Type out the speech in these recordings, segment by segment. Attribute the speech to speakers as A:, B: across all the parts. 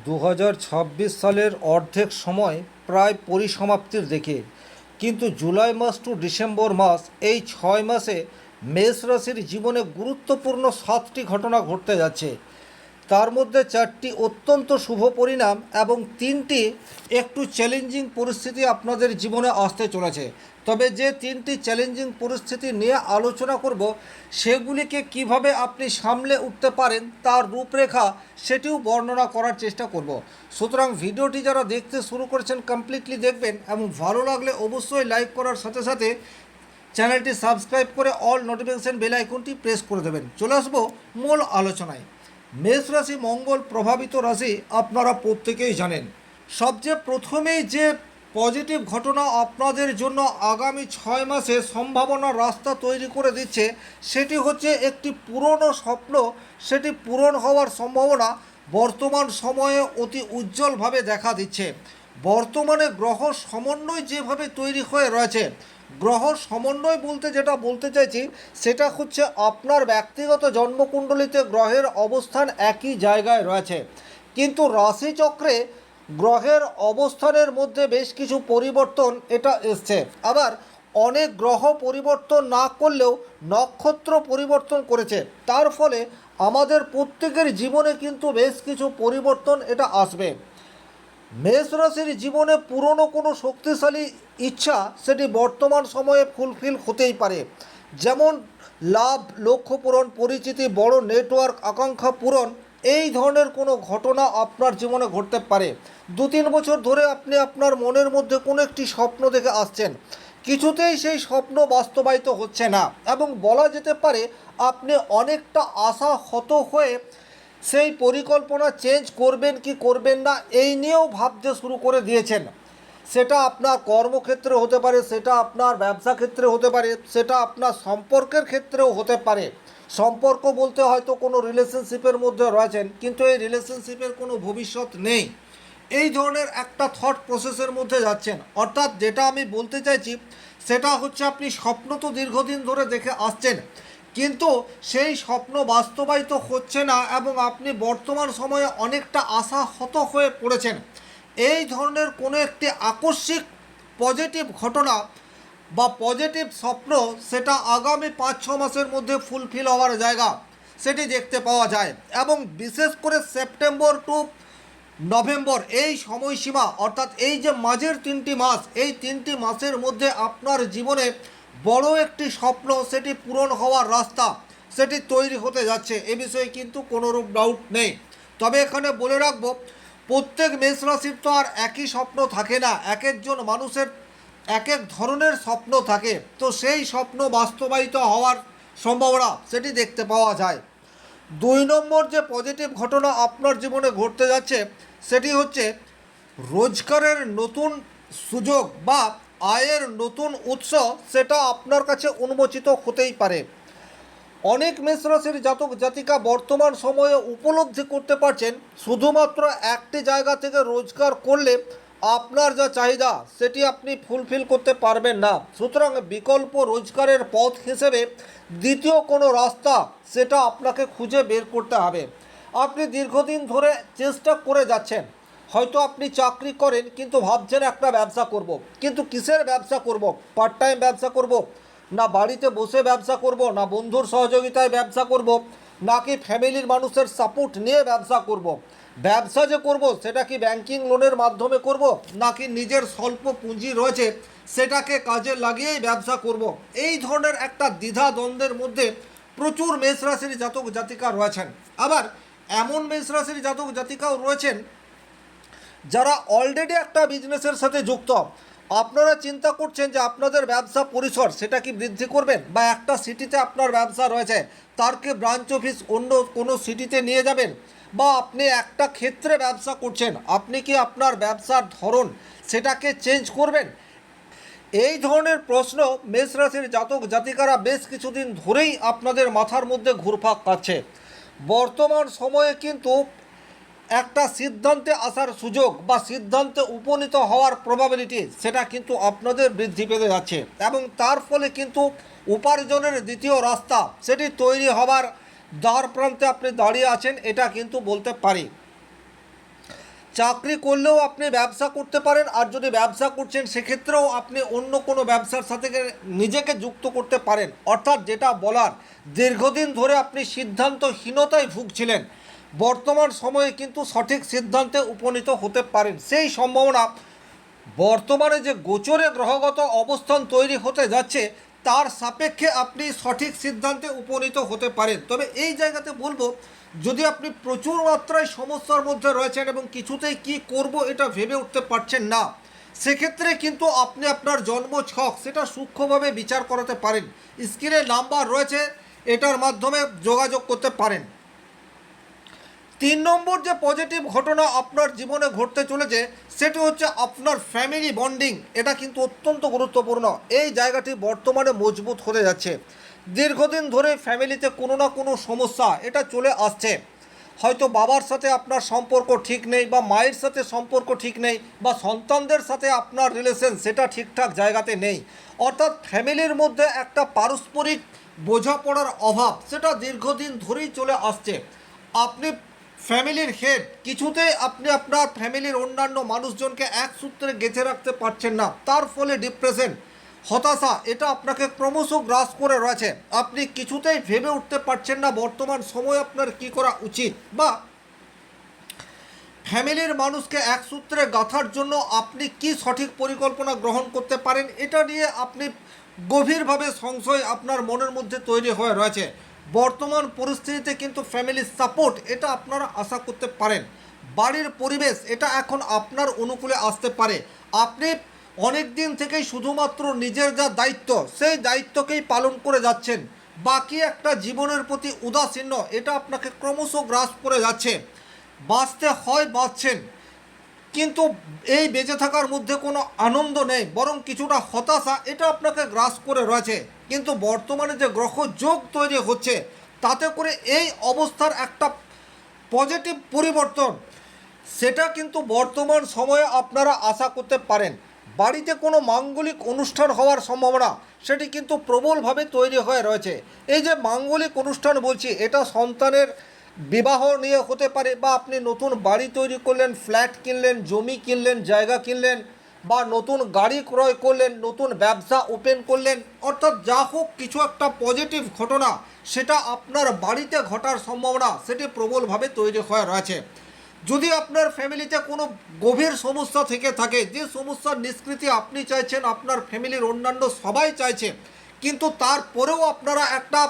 A: 2026 সালের অর্ধেক সময় প্রায় পরিসমাপ্তির দিকে, কিন্তু জুলাই মাস টু ডিসেম্বর মাস এই 6 মাসে মেষ রাশির জীবনে গুরুত্বপূর্ণ 7টি ঘটনা ঘটতে যাচ্ছে। তার মধ্যে 4টি অত্যন্ত শুভ পরিণাম এবং 3টি একটু চ্যালেঞ্জিং পরিস্থিতি আপনাদের জীবনে আসতে চলেছে। তবে যে 3টি চ্যালেঞ্জিং পরিস্থিতি নিয়ে আলোচনা করব, সেগুলিকে কিভাবে আপনি সামলে উঠতে পারেন তার রূপরেখা সেটিও বর্ণনা করার চেষ্টা করব। সুতরাং ভিডিওটি যারা দেখতে শুরু করেছেন কমপ্লিটলি দেখবেন এবং ভালো লাগলে অবশ্যই লাইক করার সাথে সাথে চ্যানেলটি সাবস্ক্রাইব করে অল নোটিফিকেশন বেল আইকনটি প্রেস করে দেবেন। চলে আসবো মূল আলোচনায়। মেষ রাশি মঙ্গল প্রভাবিত রাশি, আপনারা প্রত্যেকেই জানেন। সবচেয়ে প্রথমেই যে পজিটিভ ঘটনা আপনাদের জন্য আগামী 6 মাসে সম্ভাবনার রাস্তা তৈরি করে দিচ্ছে, সেটি হচ্ছে একটি পুরনো স্বপ্ন, সেটি পূরণ হওয়ার সম্ভাবনা বর্তমান সময়ে অতি উজ্জ্বলভাবে দেখা দিচ্ছে। বর্তমানে গ্রহ সমন্বয় যেভাবে তৈরি হয়ে রয়েছে, গ্রহ সমন্বয় বলতে যেটা বলতে চাইছি সেটা হচ্ছে আপনার ব্যক্তিগত জন্মকুণ্ডলিতে গ্রহের অবস্থান একই জায়গায় রয়েছে, কিন্তু রাশিচক্রে গ্রহের অবস্থানের মধ্যে বেশ কিছু পরিবর্তন এটা এসছে। আবার অনেক গ্রহ পরিবর্তন না করলেও নক্ষত্র পরিবর্তন করেছে, তার ফলে আমাদের প্রত্যেকের জীবনে কিন্তু বেশ কিছু পরিবর্তন এটা আসবে। মেষ রাশির জীবনে পুরনো কোনো শক্তিশালী ইচ্ছা সেটি বর্তমান সময়ে ফুলফিল হতেই পারে, যেমন লাভ, লক্ষ্য পূরণ, পরিচিতি, বড় নেটওয়ার্ক, আকাঙ্ক্ষা পূরণ। এই ধরনের কোনো ঘটনা আপনার জীবনে ঘটতে পারে। 2-3 বছর ধরে আপনি আপনার মনের মধ্যে কোনো একটি স্বপ্ন দেখে আসছেন, কিছুতেই সেই স্বপ্ন বাস্তবায়িত হচ্ছে না এবং বলা যেতে পারে আপনি অনেকটা আশাহত হয়ে সেই পরিকল্পনা চেঞ্জ করবেন কি করবেন না এই নিয়েও ভাবতে শুরু করে দিয়েছেন। সেটা আপনার কর্মক্ষেত্রে হতে পারে, সেটা আপনার ব্যবসা ক্ষেত্রে হতে পারে, সেটা আপনার সম্পর্কের ক্ষেত্রেও হতে পারে। সম্পর্ক বলতে হয়তো কোনো রিলেশনশিপের মধ্যে রয়েছেন, কিন্তু এই রিলেশনশিপের কোনো ভবিষ্যৎ নেই, এই ধরনের একটা থট প্রসেসের মধ্যে যাচ্ছেন। অর্থাৎ যেটা আমি বলতে চাইছি সেটা হচ্ছে আপনি স্বপ্ন তো দীর্ঘদিন ধরে দেখে আসছেন, কিন্তু সেই স্বপ্ন বাস্তবায়িত হচ্ছে না এবং আপনি বর্তমান সময়ে অনেকটা আশাহত হয়ে পড়েছেন। এই ধরনের কোনো একটি আকস্মিক পজিটিভ ঘটনা বা পজিটিভ স্বপ্ন সেটা আগামী 5-6 মাসের মধ্যে ফুলফিল হওয়ার জায়গা সেটি দেখতে পাওয়া যায়। এবং বিশেষ করে সেপ্টেম্বর টু নভেম্বর এই সময়সীমা, অর্থাৎ এই যে মাঝের 3টি মাস, এই 3টি মাসের মধ্যে আপনার জীবনে বড় একটি স্বপ্ন সেটি পূরণ হওয়ার রাস্তা সেটি তৈরি হতে যাচ্ছে, এ বিষয়ে কিন্তু কোনোরূপ ডাউট নেই। তবে এখানে বলে রাখবো, প্রত্যেক মেষ রাশির তো আর একই স্বপ্ন থাকে না, এক একজন মানুষের এক এক ধরনের স্বপ্ন থাকে, তো সেই স্বপ্ন বাস্তবায়িত হওয়ার সম্ভাবনা সেটি দেখতে পাওয়া যায়। 2 নম্বর যে পজিটিভ ঘটনা আপনার জীবনে ঘটতে যাচ্ছে সেটি হচ্ছে রোজগারের নতুন সুযোগ বা আয়ের নতুন উৎস সেটা আপনার কাছে উন্মোচিত হতেই পারে। অনেক মেষ রাশির জাতক জাতিকা বর্তমান সময়ে উপলব্ধি করতে পারছেন শুধুমাত্র একটি জায়গা থেকে রোজগার করলে আপনার যা চাহিদা সেটি আপনি ফুলফিল করতে পারবেন না। সুতরাং বিকল্প রোজগারের পথ হিসেবে দ্বিতীয় কোনো রাস্তা সেটা আপনাকে খুঁজে বের করতে হবে। আপনি দীর্ঘদিন ধরে চেষ্টা করে যাচ্ছেন, হয়তো আপনি চাকরি করেন কিন্তু ভাবছেন একটা ব্যবসা করব, কিন্তু কিসের ব্যবসা করব? পার্ট টাইম ব্যবসা করব, না বাড়িতে বসে ব্যবসা করব, না বন্ধুর সহযোগিতায় ব্যবসা করব, নাকি ফ্যামিলির মানুষের সাপোর্ট নিয়ে ব্যবসা করব? ব্যবসা যে করব সেটা কি ব্যাংকিং লোনের মাধ্যমে করব, নাকি নিজের স্বল্প পুঁজি রয়েছে সেটাকে কাজে লাগিয়েই ব্যবসা করব? এই ধরনের একটা দ্বিধা দ্বন্দ্বের মধ্যে প্রচুর মেষ রাশির জাতক জাতিকা রয়েছেন। আবার এমন মেষ রাশির জাতক জাতিকাও রয়েছেন যারা অলরেডি একটা বিজনেসের সাথে যুক্ত। আপনারা চিন্তা করছেন যে আপনাদের ব্যবসা পরিসর সেটা কি বৃদ্ধি করবেন, বা একটা সিটিতে আপনার ব্যবসা রয়েছে তার কি ব্রাঞ্চ অফিস অন্য কোনো সিটিতে নিয়ে যাবেন, বা আপনি একটা ক্ষেত্রে ব্যবসা করছেন, আপনি কি আপনার ব্যবসার ধরন সেটাকে চেঞ্জ করবেন? এই ধরনের প্রশ্ন মেষ রাশির জাতক জাতিকারা বেশ কিছুদিন ধরেই আপনাদের মাথার মধ্যে ঘুরপাক খাচ্ছে। বর্তমান সময়ে কিন্তু একটা সিদ্ধান্তে আসার সুযোগ বা সিদ্ধান্তে উপনীত হওয়ার প্রবাবিলিটি সেটা কিন্তু আপনাদের বৃদ্ধি পেতে যাচ্ছে এবং তার ফলে কিন্তু উপার্জনের দ্বিতীয় রাস্তা সেটি তৈরি হবার দ্বার প্রান্তে আপনি দাঁড়িয়ে আছেন, এটা কিন্তু বলতে পারি। চাকরি করলেও আপনি ব্যবসা করতে পারেন, আর যদি ব্যবসা করছেন সেক্ষেত্রেও আপনি অন্য কোনো ব্যবসার সাথে নিজেকে যুক্ত করতে পারেন। অর্থাৎ যেটা বলার, দীর্ঘদিন ধরে আপনি সিদ্ধান্তহীনতায় ভুগছিলেন, বর্তমান সময়ে কিন্তু সঠিক সিদ্ধান্তে উপনীত হতে পারেন। সেই সম্ভাবনা বর্তমানে যে গোচরে গ্রহগত অবস্থান তৈরি হতে যাচ্ছে তার সাপেক্ষে আপনি সঠিক সিদ্ধান্তে উপনীত হতে পারেন। তবে এই জায়গাতে বলবো, যদি আপনি প্রচুর মাত্রায় সমস্যার মধ্যে রয়েছেন এবং কিছুতেই কি করব এটা ভেবে উঠতে পারছেন না, সেক্ষেত্রে কিন্তু আপনি আপনার জন্ম ছক সেটা সূক্ষ্মভাবে বিচার করাতে পারেন। স্ক্রিনে নাম্বার রয়েছে, এটার মাধ্যমে যোগাযোগ করতে পারেন। 3 নম্বর যে পজিটিভ ঘটনা আপনার জীবনে ঘটতে চলেছে সেটি হচ্ছে আপনার ফ্যামিলি বন্ডিং। এটা কিন্তু অত্যন্ত গুরুত্বপূর্ণ। এই জায়গাটি বর্তমানে মজবুত হতে যাচ্ছে। দীর্ঘদিন ধরে ফ্যামিলিতে কোনো না কোনো সমস্যা এটা চলে আসছে। হয়তো বাবার সাথে আপনার সম্পর্ক ঠিক নেই, বা মায়ের সাথে সম্পর্ক ঠিক নেই, বা সন্তানদের সাথে আপনার রিলেশন সেটা ঠিকঠাক জায়গাতে নেই। অর্থাৎ ফ্যামিলির মধ্যে একটা পারস্পরিক বোঝাপড়ার অভাব সেটা দীর্ঘদিন ধরেই চলে আসছে। আপনি ফ্যামিলির হেড, কিছুতেই আপনি আপনার ফ্যামিলির অন্যান্য মানুষজনকে এক সূত্রে গেঁথে রাখতে পারছেন না। তার ফলে ডিপ্রেশন, হতাশা এটা আপনাকে ক্রমশ গ্রাস করে রয়েছে। আপনি কিছুতেই ভেবে উঠতে পারছেন না বর্তমান সময়ে আপনার কি করা উচিত, বা ফ্যামিলির মানুষকে এক সূত্রে গাঁথার জন্য আপনি কি সঠিক পরিকল্পনা গ্রহণ করতে পারেন, এটা নিয়ে আপনি গভীরভাবে সংশয় আপনার মনের মধ্যে তৈরি হয়ে রয়েছে। বর্তমান পরিস্থিতিতে কিন্তু ফ্যামিলির সাপোর্ট এটা আপনারা আশা করতে পারেন। বাড়ির পরিবেশ এটা এখন আপনার অনুকূলে আসতে পারে। আপনি অনেক দিন থেকেই শুধুমাত্র নিজের যা দায়িত্ব সেই দায়িত্বকেই পালন করে যাচ্ছেন, বাকি একটা জীবনের প্রতি উদাসীন্য এটা আপনাকে ক্রমশ গ্রাস করে যাচ্ছে। বাঁচতে হয় বাঁচছেন, কিন্তু এই বেঁচে থাকার মধ্যে কোনো আনন্দ নেই, বরং কিছুটা হতাশা এটা আপনাকে গ্রাস করে রয়েছে। কিন্তু বর্তমানে যে গ্রহ যোগ তৈরি হচ্ছে তাতে করে এই অবস্থার একটা পজিটিভ পরিবর্তন সেটা কিন্তু বর্তমান সময়ে আপনারা আশা করতে পারেন। বাড়িতে কোনো মাঙ্গলিক অনুষ্ঠান হওয়ার সম্ভাবনা সেটি কিন্তু প্রবলভাবে তৈরি হয়ে রয়েছে। এই যে মাঙ্গলিক অনুষ্ঠান বলছি, এটা সন্তানের বিবাহ নিয়ে হতে পারে, বা আপনি নতুন বাড়ি তৈরি করলেন, ফ্ল্যাট কিনলেন, জমি কিনলেন, জায়গা কিনলেন, বা নতুন গাড়ি ক্রয় করলেন, নতুন ব্যবসা ওপেন করলেন। অর্থাৎ যা হোক কিছু একটা পজিটিভ ঘটনা সেটা আপনার বাড়িতে ঘটার সম্ভাবনা সেটি প্রবলভাবে তৈরি হয়ে রয়েছে। যদি আপনার ফ্যামিলিতে কোনো গভীর সমস্যা থেকে থাকে, যে সমস্যার নিষ্কৃতি আপনি চাইছেন, আপনার ফ্যামিলির অন্যান্য সবাই চাইছে, কিন্তু তারপরেও আপনারা একটা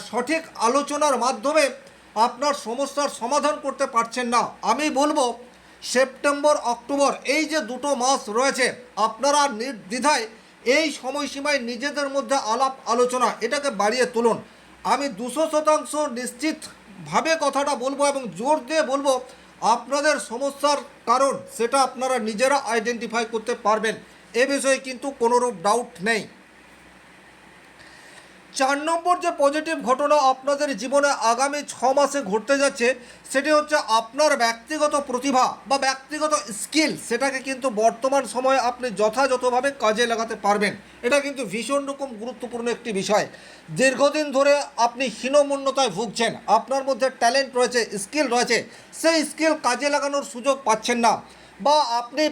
A: সঠিক আলোচনার মাধ্যমে আপনার সমস্যার সমাধান করতে পারছেন না, আমি বলবো সেপ্টেম্বর অক্টোবর এই যে দুটো মাস রয়েছে আপনারা নির্দ্বিধায় এই সময়সীমায় নিজেদের মধ্যে আলাপ আলোচনা এটাকে বাড়িয়ে তুলুন। আমি 200% নিশ্চিতভাবে কথাটা বলবো এবং জোর দিয়ে বলবো, আপনাদের সমস্যার কারণ সেটা আপনারা নিজেরা আইডেন্টিফাই করতে পারবেন, এ বিষয়ে কিন্তু কোনোরূপ ডাউট নেই। 4 নম্বর যে পজিটিভ ঘটনা আপনাদের জীবনে আগামী 6 মাসে ঘটতে যাচ্ছে সেটি হচ্ছে আপনার ব্যক্তিগত প্রতিভা বা ব্যক্তিগত স্কিল সেটাকে কিন্তু বর্তমান সময়ে আপনি যথাযথভাবে কাজে লাগাতে পারবেন। এটা কিন্তু ভীষণ রকম গুরুত্বপূর্ণ একটি বিষয়। দীর্ঘদিন ধরে আপনি হীনমন্যতায় ভুগছেন, আপনার মধ্যে ট্যালেন্ট রয়েছে, স্কিল রয়েছে, সেই স্কিল কাজে লাগানোর সুযোগ পাচ্ছেন না, বা আপনি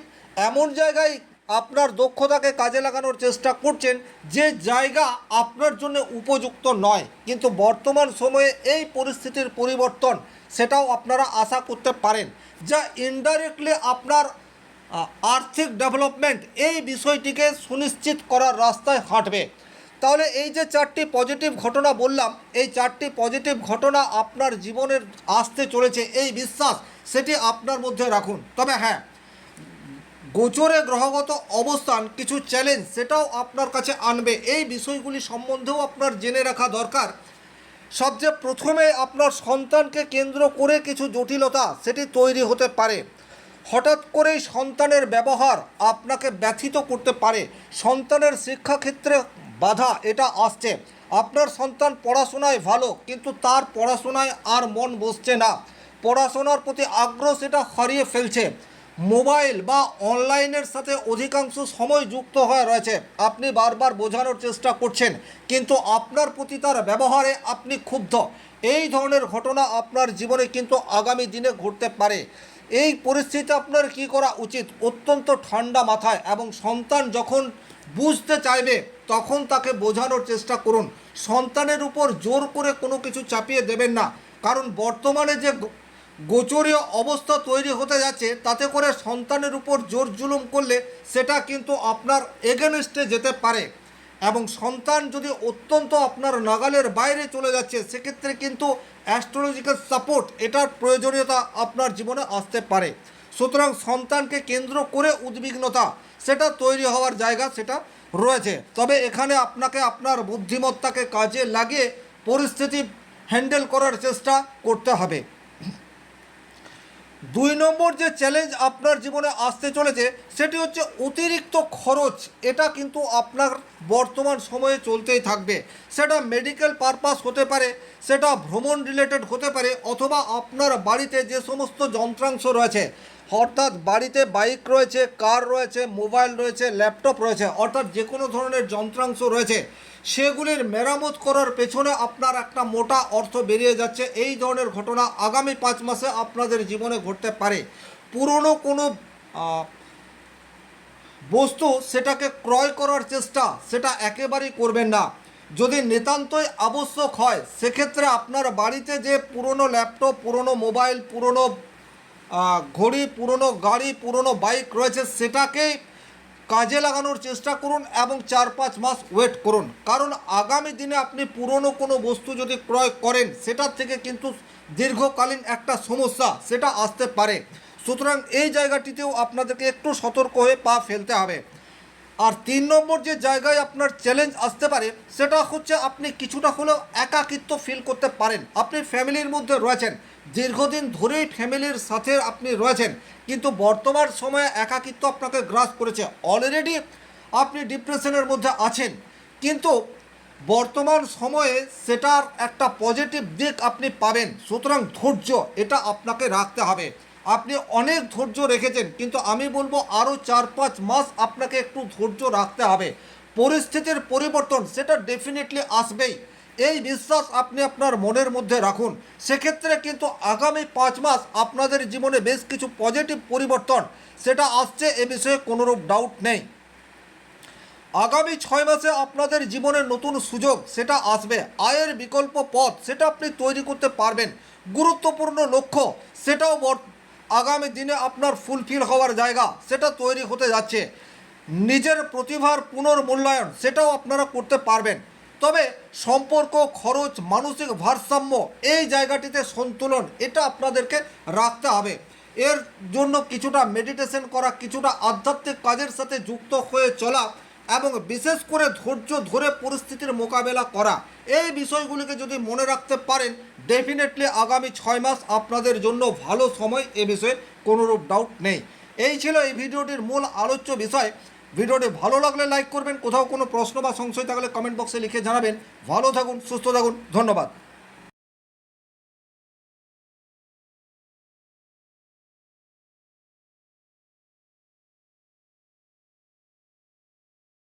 A: এমন জায়গায় আপনার দক্ষতাকে কাজে লাগানোর চেষ্টা করছেন যে জায়গা আপনার জন্য উপযুক্ত নয়। কিন্তু বর্তমান সময়ে এই পরিস্থিতির পরিবর্তন সেটাও আপনারা আশা করতে পারেন, যা ইনডাইরেক্টলি আপনার আর্থিক ডেভেলপমেন্ট এই বিষয়টিকে সুনিশ্চিত করার রাস্তায় হাঁটবে। তাহলে এই যে 4টি পজিটিভ ঘটনা বললাম, এই 4টি পজিটিভ ঘটনা আপনার জীবনের আসতে চলেছে এই বিশ্বাস সেটি আপনার মধ্যে রাখুন। তবে হ্যাঁ, গোচরে গ্রহগত অবস্থান কিছু চ্যালেঞ্জ সেটাও আপনার কাছে আনবে, এই বিষয়গুলি সম্বন্ধেও আপনার জেনে রাখা দরকার। সবচেয়ে প্রথমে আপনার সন্তানকে কেন্দ্র করে কিছু জটিলতা সেটি তৈরি হতে পারে। হঠাৎ করেই সন্তানের ব্যবহার আপনাকে ব্যথিত করতে পারে, সন্তানের শিক্ষাক্ষেত্রে বাধা এটা আসছে। আপনার সন্তান পড়াশোনায় ভালো, কিন্তু তার পড়াশোনায় আর মন বসছে না, পড়াশোনার প্রতি আগ্রহ সেটা হারিয়ে ফেলছে, মোবাইল বা অনলাইনের সাথে অধিকাংশ সময় যুক্ত হয়ে রয়েছে। আপনি বারবার বোঝানোর চেষ্টা করছেন, কিন্তু আপনার প্রতি তার ব্যবহারে আপনি ক্ষুব্ধ। এই ধরনের ঘটনা আপনার জীবনে কিন্তু আগামী দিনে ঘটতে পারে। এই পরিস্থিতিতে আপনার কি করা উচিত? অত্যন্ত ঠান্ডা মাথায় এবং সন্তান যখন বুঝতে চাইবে তখন তাকে বোঝানোর চেষ্টা করুন। সন্তানের উপর জোর করে কোনো কিছু চাপিয়ে দেবেন না, কারণ বর্তমানে যে গোচরীয় অবস্থা তৈরি হতে যাচ্ছে তাতে করে সন্তানের উপর জোর জুলুম করলে সেটা কিন্তু আপনার এগেনস্টে যেতে পারে, এবং সন্তান যদি অত্যন্ত আপনার নাগালের বাইরে চলে যাচ্ছে সেক্ষেত্রে কিন্তু অ্যাস্ট্রোলজিক্যাল সাপোর্ট এটার প্রয়োজনীয়তা আপনার জীবনে আসতে পারে। সুতরাং সন্তানকে কেন্দ্র করে উদ্বিগ্নতা সেটা তৈরি হওয়ার জায়গা সেটা রয়েছে, তবে এখানে আপনাকে আপনার বুদ্ধিমত্তাকে কাজে লাগিয়ে পরিস্থিতি হ্যান্ডেল করার চেষ্টা করতে হবে। 2 নম্বর যে চ্যালেঞ্জ আপনার জীবনে আসতে চলেছে সেটি হচ্ছে অতিরিক্ত খরচ। এটা কিন্তু আপনার বর্তমান সময়ে চলতেই থাকবে, সেটা মেডিকেল পারপাস হতে পারে, সেটা ভ্রমণ রিলেটেড হতে পারে, অথবা আপনার বাড়িতে যে সমস্ত যন্ত্রাংশ রয়েছে, অর্থাৎ বাড়িতে বাইক রয়েছে, কার রয়েছে, মোবাইল রয়েছে, ল্যাপটপ রয়েছে, অর্থাৎ যে কোনো ধরনের যন্ত্রাংশ রয়েছে সেগুলির মেরামত করার পেছনে আপনার একটা মোটা অর্থ বেরিয়ে যাচ্ছে। এই ধরনের ঘটনা আগামী 5 মাসে আপনাদের জীবনে ঘটতে পারে। পুরনো কোনো বস্তু সেটাকে ক্রয় করার চেষ্টা সেটা একেবারেই করবেন না। যদি নিতান্তই আবশ্যক হয় সেক্ষেত্রে আপনার বাড়িতে যে পুরনো ল্যাপটপ, পুরনো মোবাইল, পুরনো ঘড়ি, পুরনো গাড়ি, পুরনো বাইক রয়েছে সেটাকে কাজে লাগানোর চেষ্টা করুন এবং 4-5 মাস ওয়েট করুন, কারণ আগামী দিনে আপনি পুরনো কোনো বস্তু যদি ক্রয় করেন সেটার থেকে কিন্তু দীর্ঘকালীন একটা সমস্যা সেটা আসতে পারে। সুতরাং এই জায়গাটিতেও আপনাদেরকে একটু সতর্ক হয়ে পা ফেলতে হবে। আর 3 নম্বর যে জায়গায় আপনার চ্যালেঞ্জ আসতে পারে সেটা হচ্ছে আপনি কিছুটা হলেও একাকিত্ব ফিল করতে পারেন। আপনি ফ্যামিলির মধ্যে রয়েছেন, দীর্ঘদিন ধরেই ফ্যামিলির সাথে আপনি রয়েছেন, কিন্তু বর্তমান সময়ে একাকিত্ব আপনাকে গ্রাস করেছে। অলরেডি আপনি ডিপ্রেশনের মধ্যে আছেন, কিন্তু বর্তমান সময়ে সেটার একটা পজিটিভ দিক আপনি পাবেন। সুতরাং ধৈর্য এটা আপনাকে রাখতে হবে। আপনি অনেক ধৈর্য রেখেছেন, কিন্তু আমি বলবো আরও 4-5 মাস আপনাকে একটু ধৈর্য রাখতে হবে। পরিস্থিতির পরিবর্তন সেটা ডেফিনেটলি আসবেই, এই বিশ্বাস আপনি আপনার মনের মধ্যে রাখুন। সেক্ষেত্রে কিন্তু আগামী 5 মাস আপনাদের জীবনে বেশ কিছু পজিটিভ পরিবর্তন সেটা আসছে, এ বিষয়ে কোনোরূপ ডাউট নেই। আগামী 6 মাসে আপনাদের জীবনে নতুন সুযোগ সেটা আসবে, আয়ের বিকল্প পথ সেটা আপনি তৈরি করতে পারবেন, গুরুত্বপূর্ণ লক্ষ্য সেটাও আগামী দিনে আপনার ফুলফিল হওয়ার জায়গা সেটা তৈরি হতে যাচ্ছে। নিজের প্রতিভার পুনর্মূল্যায়ন সেটাও আপনারা করতে পারবেন। তবে সম্পর্ক, খরচ, মানসিক ভারসাম্য এই জায়গাটিতে সন্তুলন এটা আপনাদেরকে রাখতে হবে। এর জন্য কিছুটা মেডিটেশন করা, কিছুটা আধ্যাত্মিক কাজের সাথে যুক্ত হয়ে চলা এবং বিশেষ করে ধৈর্য ধরে পরিস্থিতির মোকাবেলা করা, এই বিষয়গুলিকে যদি মনে রাখতে পারেন ডেফিনেটলি আগামী 6 মাস আপনাদের জন্য ভালো সময়, এ বিষয়ে কোনোরূপ ডাউট নেই। এই ছিল এই ভিডিওটির মূল আলোচ্য বিষয়। ভিডিওটি ভালো লাগলে লাইক করবেন, কোথাও কোনো প্রশ্ন বা সংশয় থাকলে কমেন্ট বক্সে লিখে জানাবেন। ভালো থাকুন, সুস্থ থাকুন, ধন্যবাদ।